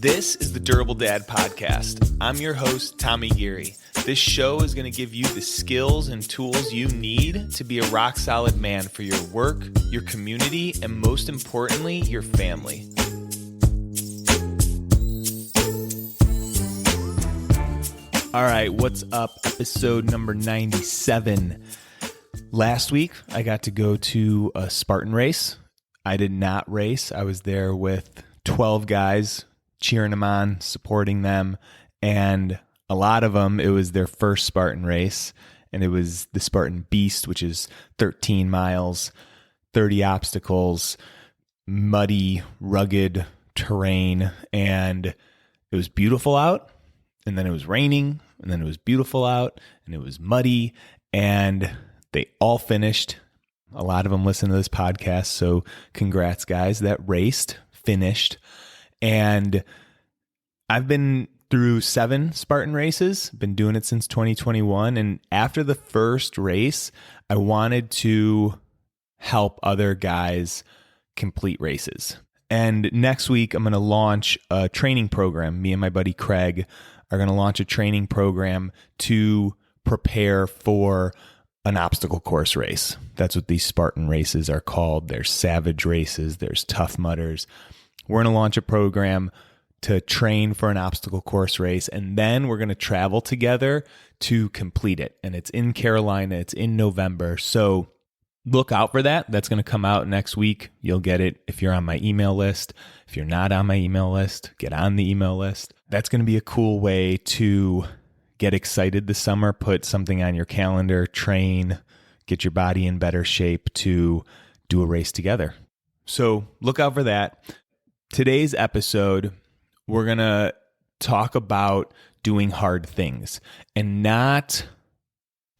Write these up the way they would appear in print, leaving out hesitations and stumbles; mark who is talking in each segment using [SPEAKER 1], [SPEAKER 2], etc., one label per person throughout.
[SPEAKER 1] This is the Durable Dad Podcast. I'm your host, Tommy Geary. This show is going to give you the skills and tools you need to be a rock-solid man for your work, your community, and most importantly, your family. All right, what's up? Episode number 97. Last week, I got to go to a Spartan race. I did not race. I was there with 12 guys, cheering them on, supporting them, and a lot of them, it was their first Spartan race, and it was the Spartan Beast, which is 13 miles, 30 obstacles, muddy, rugged terrain, and it was beautiful out, and then it was raining, and then it was beautiful out, and it was muddy, and they all finished. A lot of them listen to this podcast, so congrats, guys, that raced, finished. And I've been through 7 Spartan races, been doing it since 2021. And after the first race, I wanted to help other guys complete races. And next week, I'm going to launch a training program. Me and my buddy Craig are going to launch a training program to prepare for an obstacle course race. That's what these Spartan races are called. There's savage races, there's Tough Mudders. We're going to launch a program to train for an obstacle course race, and then we're going to travel together to complete it. And it's in Carolina. It's in November. So look out for that. That's going to come out next week. You'll get it if you're on my email list. If you're not on my email list, get on the email list. That's going to be a cool way to get excited this summer, put something on your calendar, train, get your body in better shape to do a race together. So look out for that. Today's episode, we're going to talk about doing hard things and not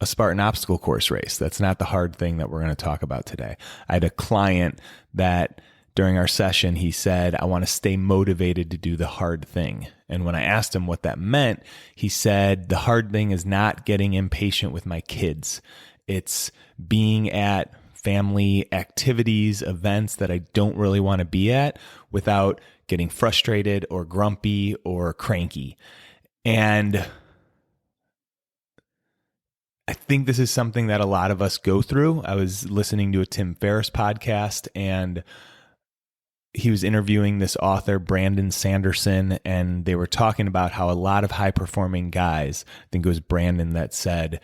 [SPEAKER 1] a Spartan obstacle course race. That's not the hard thing that we're going to talk about today. I had a client that during our session, he said, I want to stay motivated to do the hard thing. And when I asked him what that meant, he said, the hard thing is not getting impatient with my kids. It's being at family activities, events that I don't really want to be at without getting frustrated or grumpy or cranky. And I think this is something that a lot of us go through. I was listening to a Tim Ferriss podcast, and he was interviewing this author, Brandon Sanderson, and they were talking about how a lot of high-performing guys, I think it was Brandon that said,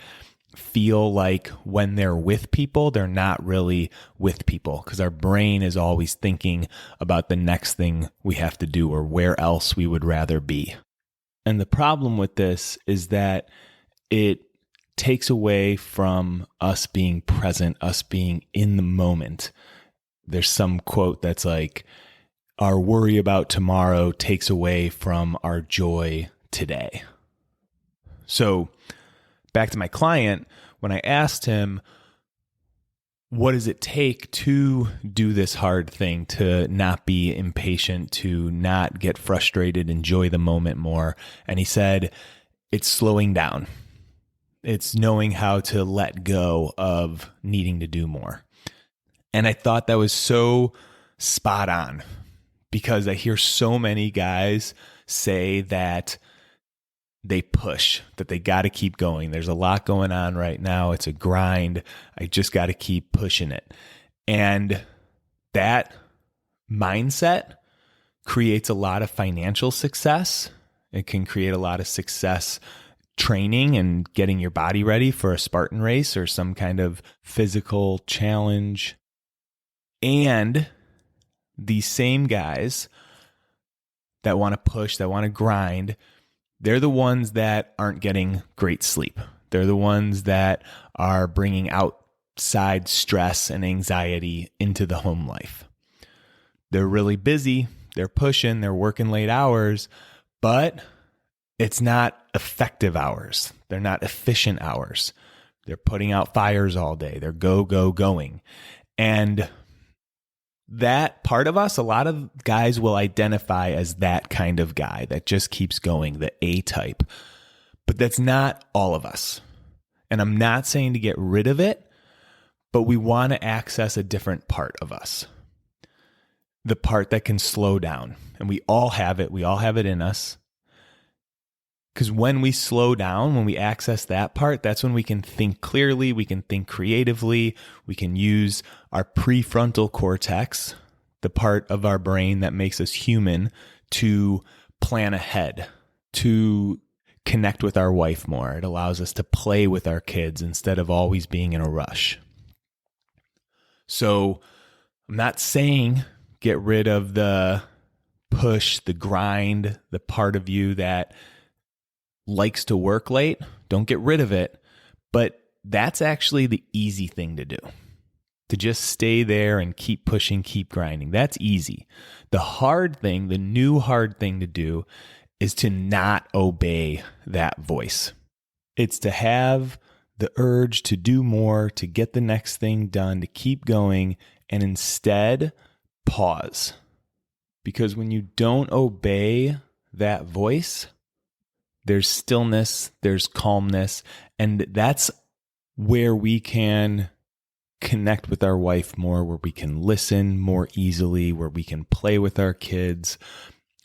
[SPEAKER 1] feel like when they're with people, they're not really with people because our brain is always thinking about the next thing we have to do or where else we would rather be. And the problem with this is that it takes away from us being present, us being in the moment. There's some quote that's like, our worry about tomorrow takes away from our joy today. So back to my client, when I asked him, what does it take to do this hard thing, to not be impatient, to not get frustrated, enjoy the moment more? And he said, it's slowing down. It's knowing how to let go of needing to do more. And I thought that was so spot on because I hear so many guys say that they push, that they got to keep going. There's a lot going on right now. It's a grind. I just got to keep pushing it. And that mindset creates a lot of financial success. It can create a lot of success training and getting your body ready for a Spartan race or some kind of physical challenge. And these same guys that want to push, that want to grind, they're the ones that aren't getting great sleep. They're the ones that are bringing outside stress and anxiety into the home life. They're really busy. They're pushing. They're working late hours, but it's not effective hours. They're not efficient hours. They're putting out fires all day. They're going. And that part of us, a lot of guys will identify as that kind of guy that just keeps going, the A type. But that's not all of us. And I'm not saying to get rid of it, but we want to access a different part of us. the part that can slow down. And we all have it. We all have it in us. Because when we slow down, when we access that part, that's when we can think clearly, we can think creatively, we can use our prefrontal cortex, the part of our brain that makes us human, to plan ahead, to connect with our wife more. It allows us to play with our kids instead of always being in a rush. So I'm not saying get rid of the push, the grind, the part of you that likes to work late. Don't get rid of it. But that's actually the easy thing to do. To just stay there and keep pushing, keep grinding. That's easy. The hard thing, the new hard thing to do is to not obey that voice. It's to have the urge to do more, to get the next thing done, to keep going, and instead pause. Because when you don't obey that voice, there's stillness, there's calmness, and that's where we can connect with our wife more, where we can listen more easily, where we can play with our kids.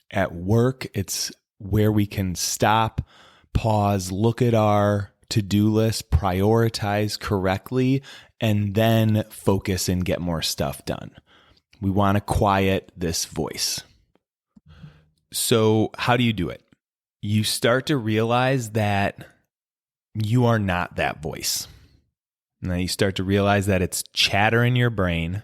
[SPEAKER 1] At work, it's where we can stop, pause, look at our to-do list, prioritize correctly, and then focus and get more stuff done. We want to quiet this voice. So how do you do it? You start to realize that you are not that voice. Now you start to realize that it's chatter in your brain.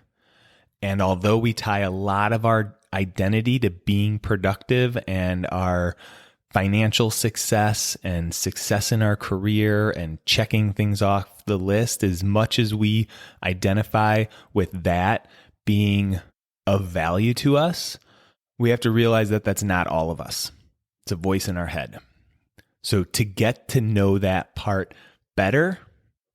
[SPEAKER 1] And although we tie a lot of our identity to being productive and our financial success and success in our career and checking things off the list, as much as we identify with that being of value to us, we have to realize that that's not all of us. It's a voice in our head. So to get to know that part better,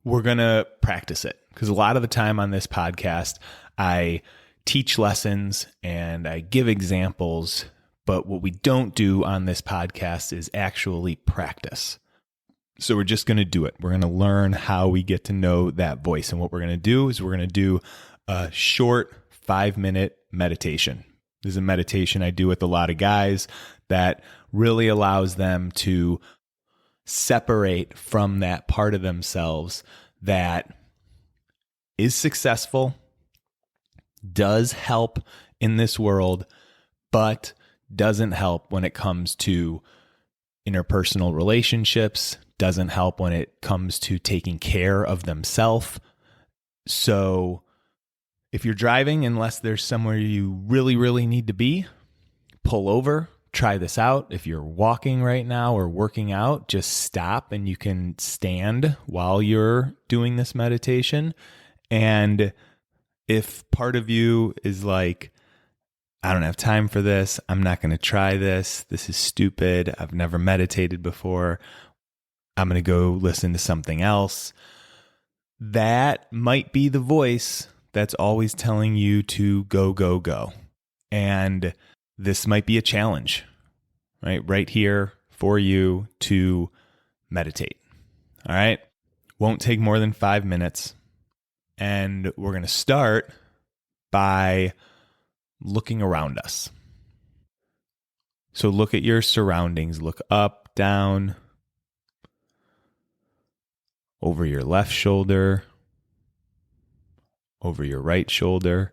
[SPEAKER 1] we're going to practice it. Because a lot of the time on this podcast, I teach lessons and I give examples, but what we don't do on this podcast is actually practice. So we're just going to do it. We're going to learn how we get to know that voice. And what we're going to do is we're going to do a short 5-minute meditation. This is a meditation I do with a lot of guys that really allows them to separate from that part of themselves that is successful, does help in this world, but doesn't help when it comes to interpersonal relationships, doesn't help when it comes to taking care of themselves. So if you're driving, unless there's somewhere you really, really need to be, pull over, try this out. If you're walking right now or working out, just stop and you can stand while you're doing this meditation. And if part of you is like, I don't have time for this, I'm not going to try this, this is stupid, I've never meditated before, I'm going to go listen to something else, that might be the voice that's always telling you to go, go, go. And this might be a challenge, right here for you to meditate. All right. Won't take more than 5 minutes. And we're going to start by looking around us. So look at your surroundings. Look up, down, over your left shoulder, over your right shoulder.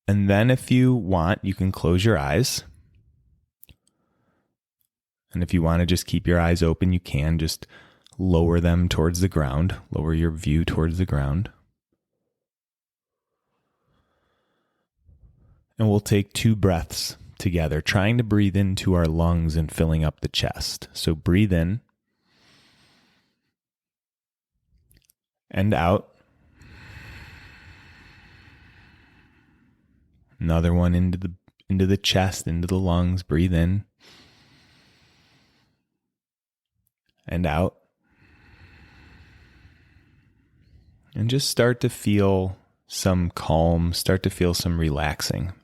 [SPEAKER 1] And then if you want, you can close your eyes. And if you want to just keep your eyes open, you can just lower them towards the ground, lower your view towards the ground. And we'll take 2 breaths together, trying to breathe into our lungs and filling up the chest. So breathe in and out. Another one into the chest, into the lungs. Breathe in and out. And just start to feel some calm, start to feel some relaxing.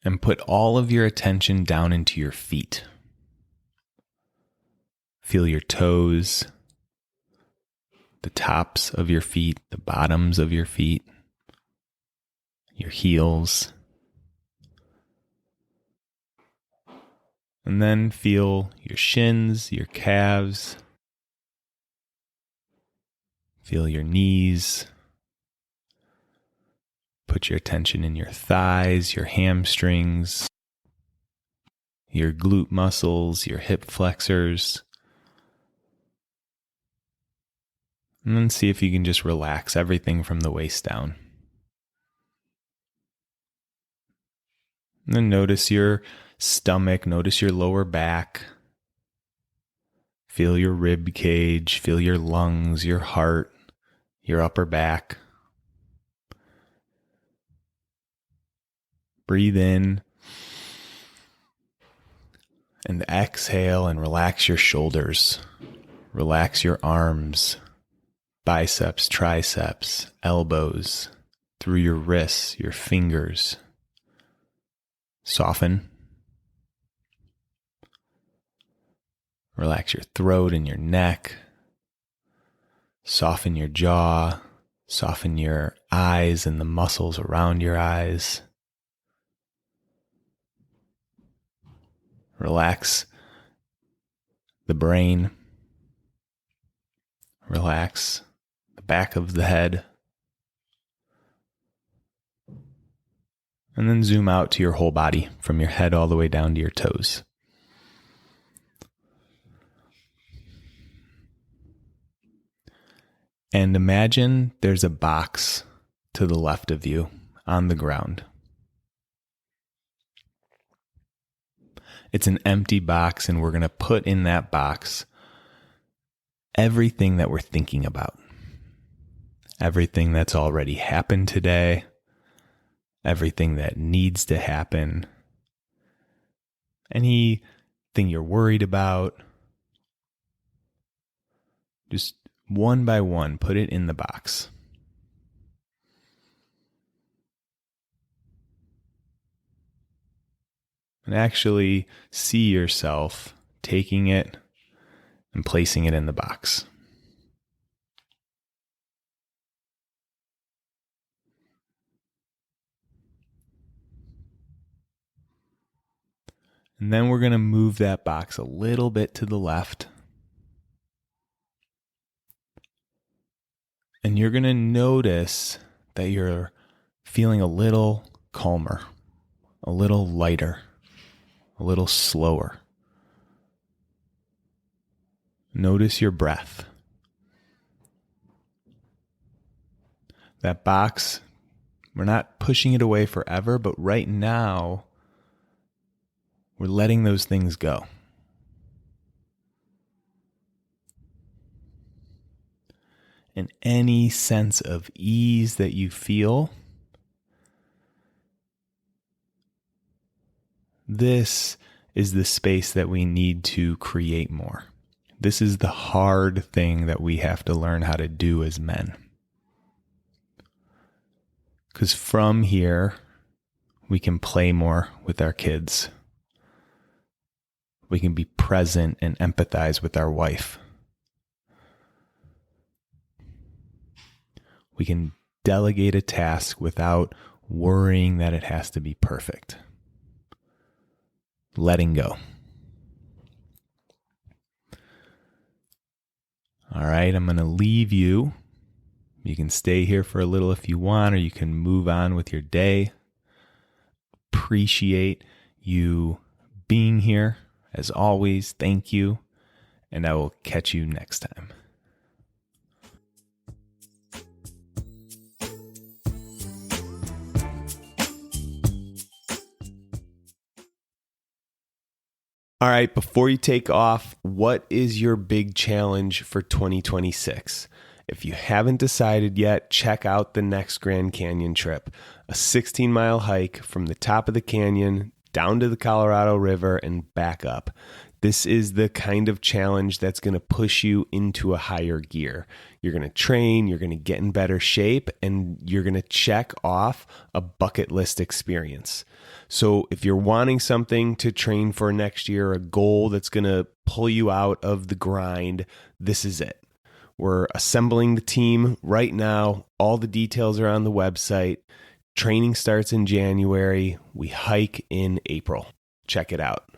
[SPEAKER 1] And put all of your attention down into your feet. Feel your toes, the tops of your feet, the bottoms of your feet, your heels. And then feel your shins, your calves. Feel your knees. Put your attention in your thighs, your hamstrings, your glute muscles, your hip flexors. And then see if you can just relax everything from the waist down. And then notice your stomach, notice your lower back. Feel your rib cage, feel your lungs, your heart, your upper back. Breathe in and exhale and relax your shoulders. Relax your arms, biceps, triceps, elbows, through your wrists, your fingers. Soften. Relax your throat and your neck. Soften your jaw. Soften your eyes and the muscles around your eyes. Relax the brain. Relax the back of the head. And then zoom out to your whole body, from your head all the way down to your toes. And imagine there's a box to the left of you on the ground. It's an empty box, and we're going to put in that box everything that we're thinking about. Everything that's already happened today. Everything that needs to happen. Anything you're worried about. Just one by one, put it in the box. And actually see yourself taking it and placing it in the box. And then we're going to move that box a little bit to the left. And you're going to notice that you're feeling a little calmer, a little lighter, a little slower. Notice your breath. That box, we're not pushing it away forever, but right now, we're letting those things go. And any sense of ease that you feel, this is the space that we need to create more. This is the hard thing that we have to learn how to do as men. Because from here, we can play more with our kids. We can be present and empathize with our wife. We can delegate a task without worrying that it has to be perfect. Letting go. All right, I'm going to leave you. You can stay here for a little if you want, or you can move on with your day. Appreciate you being here. As always, thank you, and I will catch you next time. All right, before you take off, what is your big challenge for 2026? If you haven't decided yet, check out the next Grand Canyon trip, a 16-mile hike from the top of the canyon down to the Colorado River and back up. This is the kind of challenge that's going to push you into a higher gear. You're going to train, you're going to get in better shape, and you're going to check off a bucket list experience. So if you're wanting something to train for next year, a goal that's going to pull you out of the grind, this is it.
[SPEAKER 2] We're assembling the team right now. All the details are on the website. Training starts in January. We hike in April. Check it out.